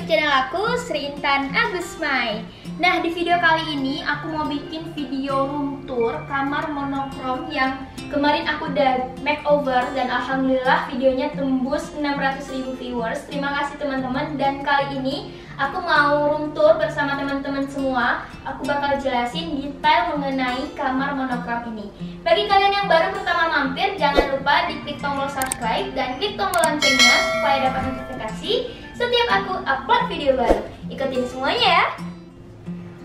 channel aku, Sri Intan Agusmai. Nah, di video kali ini aku mau bikin video room tour kamar monokrom yang kemarin aku udah makeover dan alhamdulillah videonya tembus 600.000 viewers. Terima kasih teman-teman. Dan kali ini aku mau room tour bersama teman-teman semua. Aku bakal jelasin detail mengenai kamar monokrom ini. Bagi kalian yang baru pertama mampir, jangan lupa diklik tombol subscribe dan klik tombol loncengnya supaya dapat notifikasi setiap aku upload video baru. Ikutin semuanya ya.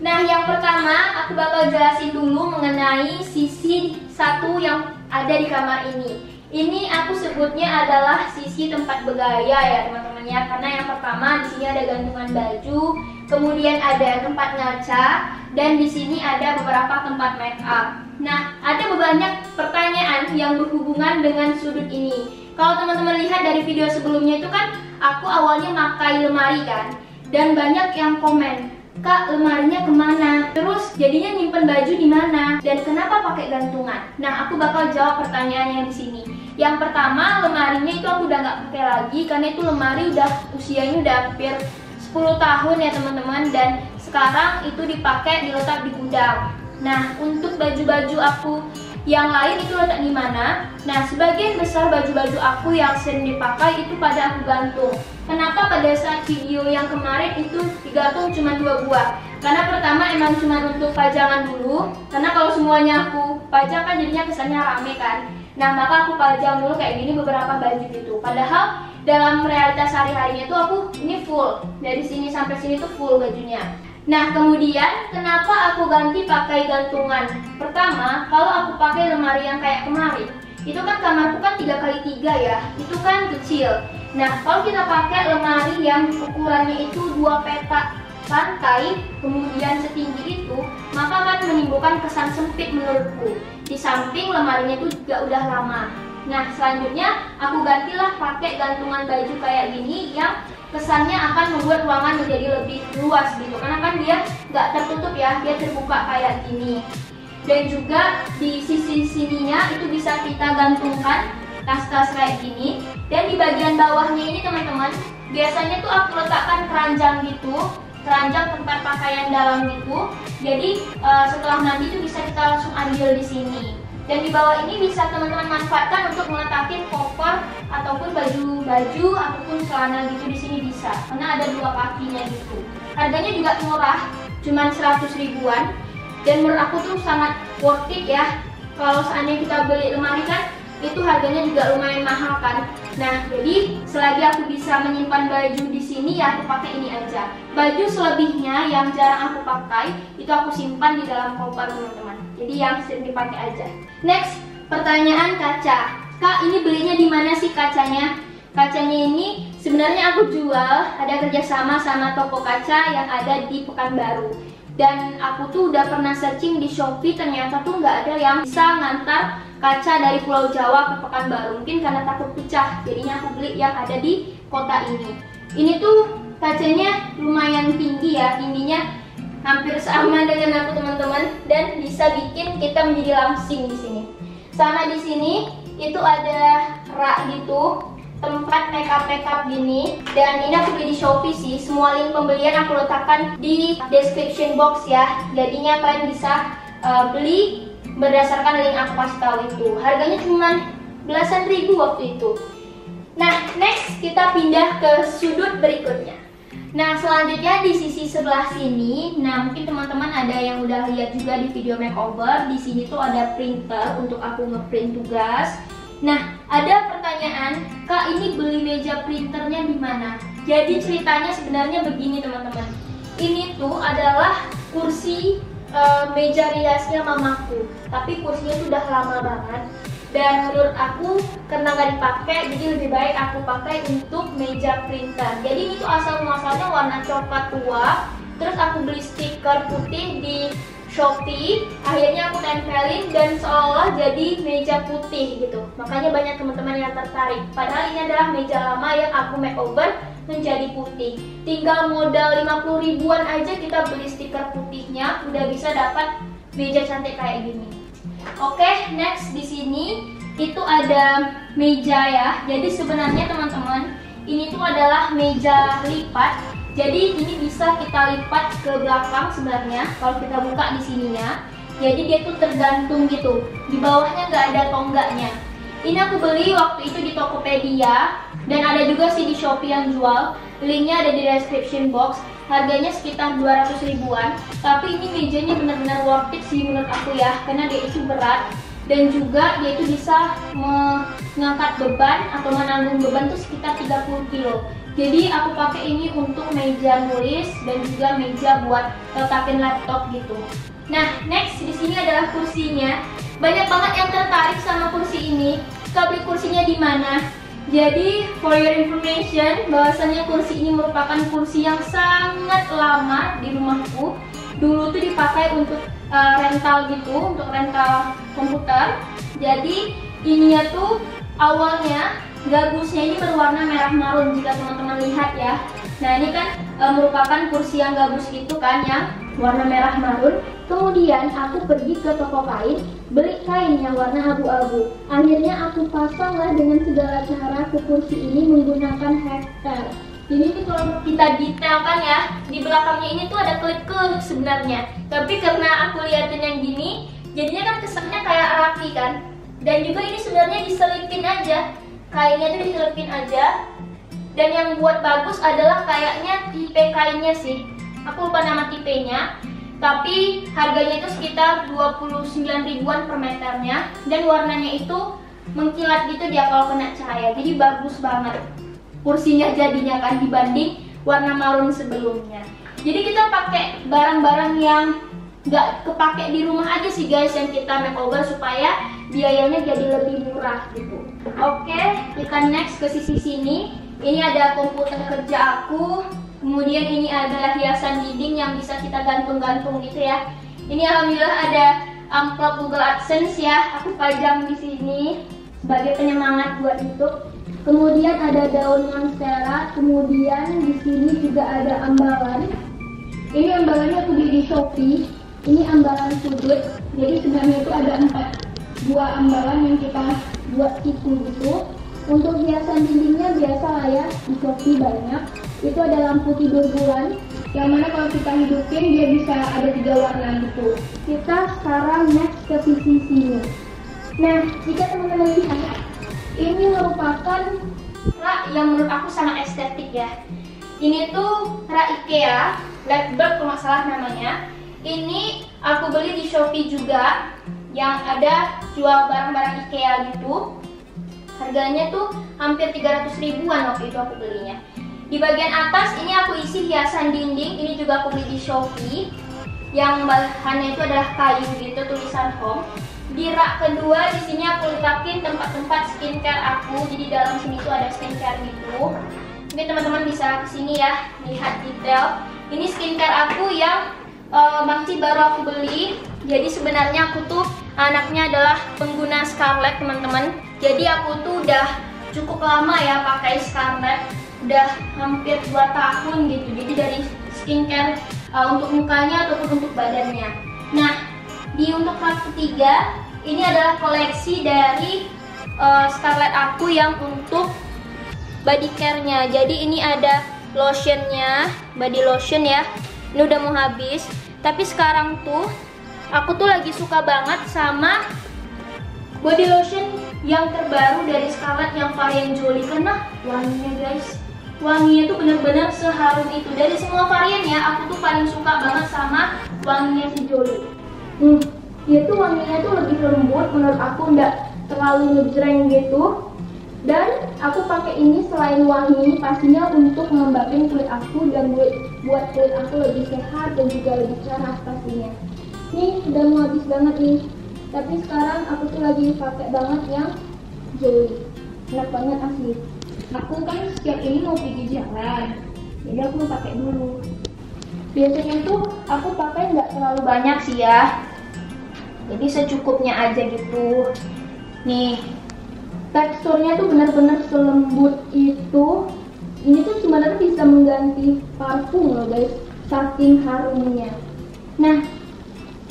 Nah, yang pertama aku bakal jelasin dulu mengenai sisi satu yang ada di kamar ini. Ini aku sebutnya adalah sisi tempat bergaya ya teman-teman ya, karena yang pertama di sini ada gantungan baju, kemudian ada tempat ngaca, dan di sini ada beberapa tempat make up. Nah, ada banyak pertanyaan yang berhubungan dengan sudut ini. Kalau teman-teman lihat dari video sebelumnya itu kan aku awalnya pakai lemari kan, dan banyak yang komen, "Kak, lemarinya kemana? Terus jadinya nyimpen baju di mana? Dan kenapa pakai gantungan?" Nah, aku bakal jawab pertanyaannya di sini. Yang pertama, lemarinya itu aku udah nggak pakai lagi karena itu lemari udah usianya udah hampir 10 tahun ya teman-teman, dan sekarang itu dipakai diletak di gudang. Nah, untuk baju-baju aku yang lain itu letak di mana? Nah, sebagian besar baju-baju aku yang sering dipakai itu pada aku gantung. Kenapa pada saat video yang kemarin itu digantung cuma 2 buah? Karena pertama emang cuma untuk pajangan dulu, karena kalau semuanya aku pajang kan jadinya kesannya rame kan. Nah, maka aku pajang dulu kayak gini beberapa baju gitu. Padahal dalam realitas sehari-harinya tuh aku ini full, dari sini sampai sini tuh full bajunya. Nah, kemudian kenapa aku ganti pakai gantungan? Pertama, kalau aku pakai lemari yang kayak kemarin, itu kan kamarku kan 3x3 ya, itu kan kecil. Nah, kalau kita pakai lemari yang ukurannya itu 2 petak lantai, kemudian setinggi itu, maka akan menimbulkan kesan sempit menurutku. Di samping lemarinya itu juga udah lama. Nah, selanjutnya aku gantilah pakai gantungan baju kayak gini yang kesannya akan membuat ruangan menjadi lebih luas gitu, karena kan dia nggak tertutup ya, dia terbuka kayak gini. Dan juga di sisi sininya itu bisa kita gantungkan tas-tas kayak gini. Dan di bagian bawahnya ini teman-teman, biasanya tuh aku letakkan keranjang gitu, keranjang tempat pakaian dalam gitu. Jadi setelah mandi itu bisa kita langsung ambil di sini. Dan di bawah ini bisa teman-teman manfaatkan untuk meletakin koper ataupun baju ataupun celana gitu, di sini bisa. Karena ada 2 kakinya gitu. Harganya juga murah, cuman 100 ribuan. Dan menurut aku tuh sangat worth it ya. Kalau seandainya kita beli lemari kan itu harganya juga lumayan mahal kan. Nah, jadi selagi aku bisa menyimpan baju di sini ya aku pakai ini aja. Baju selebihnya yang jarang aku pakai itu aku simpan di dalam koper teman-teman. Jadi yang sering dipakai aja. Next, pertanyaan kaca. Kak, ini belinya di mana sih kacanya? Kacanya ini sebenarnya aku jual, ada kerjasama sama toko kaca yang ada di Pekanbaru. Dan aku tuh udah pernah searching di Shopee, ternyata tuh nggak ada yang bisa ngantar kaca dari Pulau Jawa ke Pekanbaru. Mungkin karena takut pecah, jadinya aku beli yang ada di kota ini. Ini tuh kacanya lumayan tinggi ya, tingginya hampir sama dengan aku teman-teman, dan bisa bikin kita menjadi langsing di sini. Sama di sini itu ada rak gitu, tempat makeup gini, dan ini aku beli di Shopee sih. Semua link pembelian aku letakkan di description box ya. Jadinya kalian bisa beli berdasarkan link aku kasih tahu itu. Harganya cuma belasan ribu waktu itu. Nah, next kita pindah ke sudut berikutnya. Nah, selanjutnya di sisi sebelah sini, nah mungkin teman-teman ada yang udah lihat juga di video makeover. Di sini tuh ada printer untuk aku ngeprint tugas. Nah, ada pertanyaan, Kak, ini beli meja printernya di mana? Jadi ceritanya sebenarnya begini teman-teman. Ini tuh adalah kursi meja riasnya mamaku, tapi kursinya tuh udah lama banget. Dan menurut aku karena nggak dipakai, jadi lebih baik aku pakai untuk meja printer. Jadi ini tuh asal muasalnya warna coklat tua. Terus aku beli stiker putih di Shopee, akhirnya aku tempelin dan seolah jadi meja putih gitu. Makanya banyak teman-teman yang tertarik. Padahal ini adalah meja lama yang aku makeover menjadi putih. Tinggal modal 50 ribuan aja kita beli stiker putihnya, udah bisa dapat meja cantik kayak gini. Oke, next di sini itu ada meja ya. Jadi sebenarnya teman-teman, ini tuh adalah meja lipat Jadi ini bisa kita lipat ke belakang sebenarnya kalau kita buka di sininya. Jadi dia tuh tergantung gitu. Di bawahnya nggak ada tonggaknya. Ini aku beli waktu itu di Tokopedia dan ada juga sih di Shopee yang jual. Linknya ada di description box. Harganya sekitar 200 ribuan. Tapi ini mejanya benar-benar worth it sih menurut aku ya, karena dia itu berat dan juga dia itu bisa mengangkat beban atau menanggung beban tuh sekitar 30 kilo. Jadi aku pakai ini untuk meja nulis dan juga meja buat letakin laptop gitu. Nah, next di sini adalah kursinya. Banyak banget yang tertarik sama kursi ini. Kita beli kursinya di mana? Jadi, for your information, bahwasannya kursi ini merupakan kursi yang sangat lama di rumahku. Dulu tuh dipakai untuk rental gitu, untuk rental komputer. Jadi, ininya tuh awalnya gabusnya ini berwarna merah marun jika teman-teman lihat ya. Nah, ini kan merupakan kursi yang gabus itu kan yang warna merah marun. Kemudian aku pergi ke toko kain, beli kain yang warna abu-abu. Akhirnya aku pasanglah dengan segala cara ke kursi ini menggunakan hektar. Jadi itu kalau kita detailkan ya, di belakangnya ini tuh ada klip sebenarnya. Tapi karena aku liatin yang gini, jadinya kan kesannya kayak rapi kan. Dan juga ini sebenarnya diselipin aja. Kainnya tuh diselipin aja. Dan yang buat bagus adalah kayaknya tipe kainnya sih. Aku lupa nama tipenya. Tapi harganya itu sekitar 29 ribuan per meternya. Dan warnanya itu mengkilat gitu dia kalau kena cahaya. Jadi bagus banget kursinya jadinya kan dibanding warna marun sebelumnya. Jadi kita pakai barang-barang yang nggak kepake di rumah aja sih guys, yang kita makeover supaya biayanya jadi lebih murah gitu. Oke, kita next ke sisi sini. Ini ada komputer kerja aku. Kemudian ini adalah hiasan dinding yang bisa kita gantung-gantung gitu ya. Ini alhamdulillah ada amplop Google AdSense ya. Aku pajang di sini sebagai penyemangat buat YouTube. Kemudian ada daun monstera. Kemudian di sini juga ada ambalan. Ini ambalannya aku beli di Shopee. Ini ambalan sudut. Jadi sebenarnya itu ada 4 buah ambalan yang kita buat tipu gitu. Untuk hiasan dindingnya biasa lah ya, di Shopee banyak. Itu ada lampu tidur bulan, yang mana kalau kita hidupin dia bisa ada 3 warna gitu. Kita sekarang next ke sisi sini. Nah, jika teman-teman lihat, ini merupakan rak yang menurut aku sangat estetik ya. Ini tuh rak IKEA, Blackbird kalau nggak salah namanya. Ini aku beli di Shopee juga, yang ada jual barang-barang IKEA gitu. Harganya tuh hampir 300 ribuan waktu itu aku belinya. Di bagian atas ini aku isi hiasan dinding. Ini juga aku beli di Shopee, yang bahannya itu adalah kayu gitu, tulisan home. Di rak kedua di sini aku letakin tempat-tempat skincare aku. Jadi dalam sini tuh ada skincare gitu. Ini teman-teman bisa kesini ya, lihat detail. Ini skincare aku yang masih baru aku beli. Jadi sebenarnya aku tuh anaknya adalah pengguna Scarlett teman-teman. Jadi aku tuh udah cukup lama ya pakai Scarlett, udah hampir 2 tahun gitu. Jadi dari skincare untuk mukanya ataupun untuk badannya. Nah, untuk rak ketiga ini adalah koleksi dari Scarlett aku yang untuk body care-nya. Jadi ini ada lotionnya, body lotion ya. Ini udah mau habis. Tapi sekarang tuh aku tuh lagi suka banget sama body lotion yang terbaru dari Scarlett yang varian Jolie. Karena wanginya guys, wanginya tuh bener-bener seharum itu. Dari semua varian ya, aku tuh paling suka banget sama wanginya si Jolie. Dia tuh wanginya tuh lebih lembut, menurut aku nggak terlalu ngejreng gitu. Dan aku pakai ini selain wangi, pastinya untuk ngembangin kulit aku dan buat kulit aku lebih sehat dan juga lebih cerah pastinya. Ini udah mau habis banget nih. Tapi sekarang aku tuh lagi pakai banget yang Jolie. Enak banget asli. Aku kan setiap ini mau pergi jalan, jadi aku mau pakai dulu. Biasanya tuh aku pakai nggak terlalu banyak sih ya. Jadi secukupnya aja gitu. Nih, teksturnya tuh benar-benar selembut itu. Ini tuh sebenarnya bisa mengganti parfum loh guys, saking harumnya. Nah,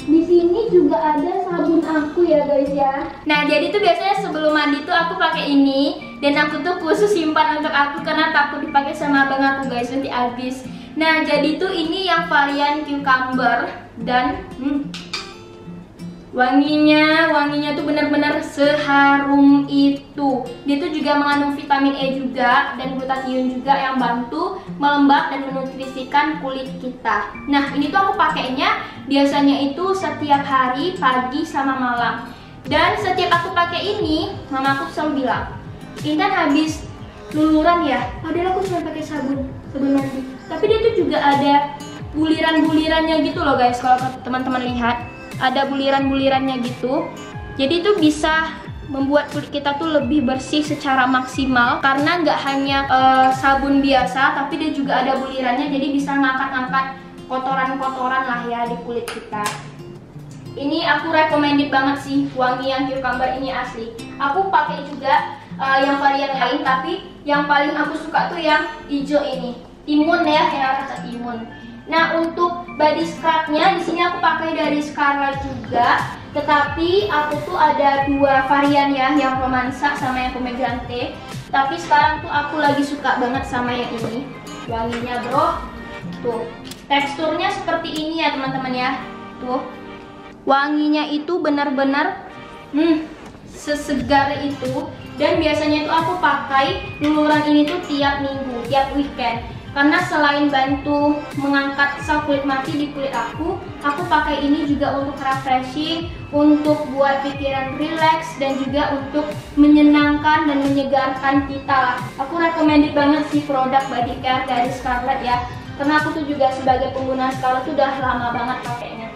di sini juga ada sabun aku ya guys ya. Nah, jadi tuh biasanya sebelum mandi tuh aku pakai ini, dan aku tuh khusus simpan untuk aku karena takut dipakai sama abang aku guys, nanti habis. Nah, jadi tuh ini yang varian cucumber dan wanginya tuh benar-benar seharum itu. Dia tuh juga mengandung vitamin E juga dan glutathione juga yang bantu melembab dan menutrisikan kulit kita. Nah, ini tuh aku pakainya biasanya itu setiap hari pagi sama malam. Dan setiap aku pakai ini, mama aku selalu bilang, "Intan habis luluran ya, padahal aku cuma pakai sabun mandi." Tapi dia tuh juga ada buliran-bulirannya gitu loh guys, kalau teman-teman lihat. Ada buliran-bulirannya gitu. Jadi itu bisa membuat kulit kita tuh lebih bersih secara maksimal karena nggak hanya sabun biasa, tapi dia juga ada bulirannya, jadi bisa ngangkat-ngangkat kotoran-kotoran lah ya di kulit kita. Ini aku recommended banget sih, wangi yang cucumber ini asli. Aku pakai juga yang varian lain, tapi yang paling aku suka tuh yang hijau ini, timun ya, yang rasa timun. Nah, untuk body scrubnya di sini aku pakai dari Scarlett juga, tetapi aku tuh ada dua varian ya, yang romansa sama yang pomegranate. Tapi sekarang tuh aku lagi suka banget sama yang ini, wanginya bro. Tuh, teksturnya seperti ini ya teman-teman ya. Tuh, wanginya itu benar-benar sesegar itu. Dan biasanya tuh aku pakai luluran ini tuh tiap minggu, tiap weekend. Karena selain bantu mengangkat sel kulit mati di kulit aku pakai ini juga untuk refreshing, untuk buat pikiran relax, dan juga untuk menyenangkan dan menyegarkan kita lah. Aku recommended banget sih produk body care dari Scarlett ya, karena aku tuh juga sebagai pengguna Scarlett tuh udah lama banget pakainya.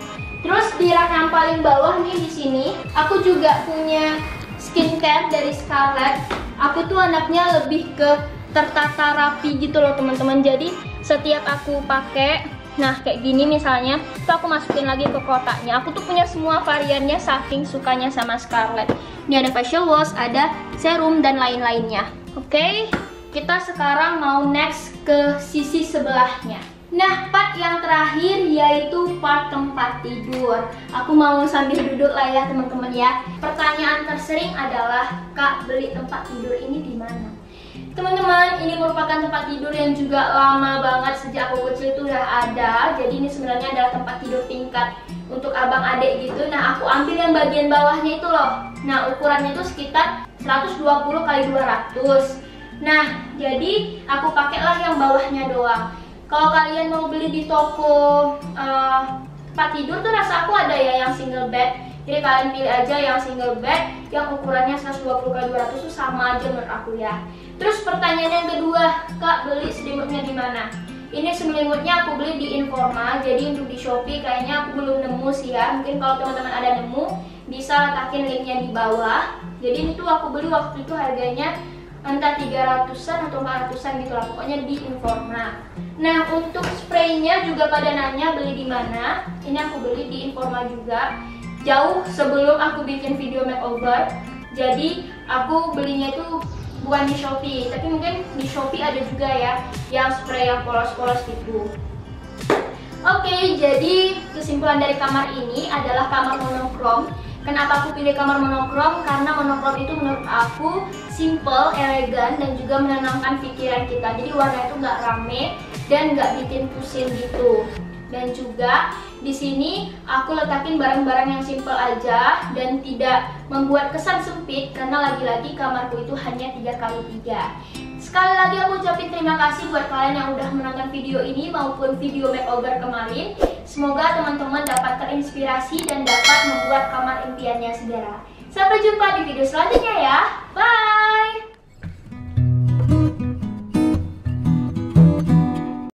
Terus di rak yang paling bawah nih di sini, aku juga punya skincare dari Scarlett. Aku tuh anaknya lebih ke tertata rapi gitu loh teman-teman. Jadi setiap aku pakai, nah kayak gini misalnya, tuh aku masukin lagi ke kotaknya. Aku tuh punya semua variannya saking sukanya sama Scarlett. Ini ada facial wash, ada serum dan lain-lainnya. Oke, kita sekarang mau next ke sisi sebelahnya. Nah, part yang terakhir yaitu part tempat tidur. Aku mau sambil duduk lah ya teman-teman ya. Pertanyaan tersering adalah, "Kak, beli tempat tidur ini di mana?" Teman-teman, ini merupakan tempat tidur yang juga lama banget, sejak aku kecil itu udah ada. Jadi ini sebenarnya adalah tempat tidur tingkat untuk abang adik gitu. Nah, aku ambil yang bagian bawahnya itu loh. Nah, ukurannya itu sekitar 120 x 200. Nah, jadi aku pakailah yang bawahnya doang. Kalau kalian mau beli di toko tempat tidur tuh rasa aku ada ya yang single bed. Jadi kalian pilih aja yang single bed yang ukurannya 120 x 200 tuh sama aja menurut aku ya. Terus pertanyaan yang kedua, "Kak, beli selimutnya di mana?" Ini selimutnya aku beli di Informa. Jadi untuk di Shopee kayaknya aku belum nemu sih ya. Mungkin kalau teman-teman ada nemu, bisa letakin linknya di bawah. Jadi ini tuh aku beli waktu itu harganya entah 300-an atau 400-an gitu lah. Pokoknya di Informa. Nah, untuk spraynya juga pada nanya beli di mana. Ini aku beli di Informa juga. Jauh sebelum aku bikin video makeover. Jadi aku belinya itu bukan di Shopee, tapi mungkin di Shopee ada juga ya yang spray yang polos-polos gitu. Oke, jadi kesimpulan dari kamar ini adalah kamar monokrom. Kenapa aku pilih kamar monokrom? Karena monokrom itu menurut aku simple, elegan, dan juga menenangkan pikiran kita. Jadi warna itu nggak rame dan nggak bikin pusing gitu. Dan juga di sini aku letakin barang-barang yang simple aja dan tidak membuat kesan sempit karena lagi-lagi kamarku itu hanya 3x3. Sekali lagi aku ucapin terima kasih buat kalian yang udah menonton video ini maupun video makeover kemarin. Semoga teman-teman dapat terinspirasi dan dapat membuat kamar impiannya segera. Sampai jumpa di video selanjutnya ya. Bye!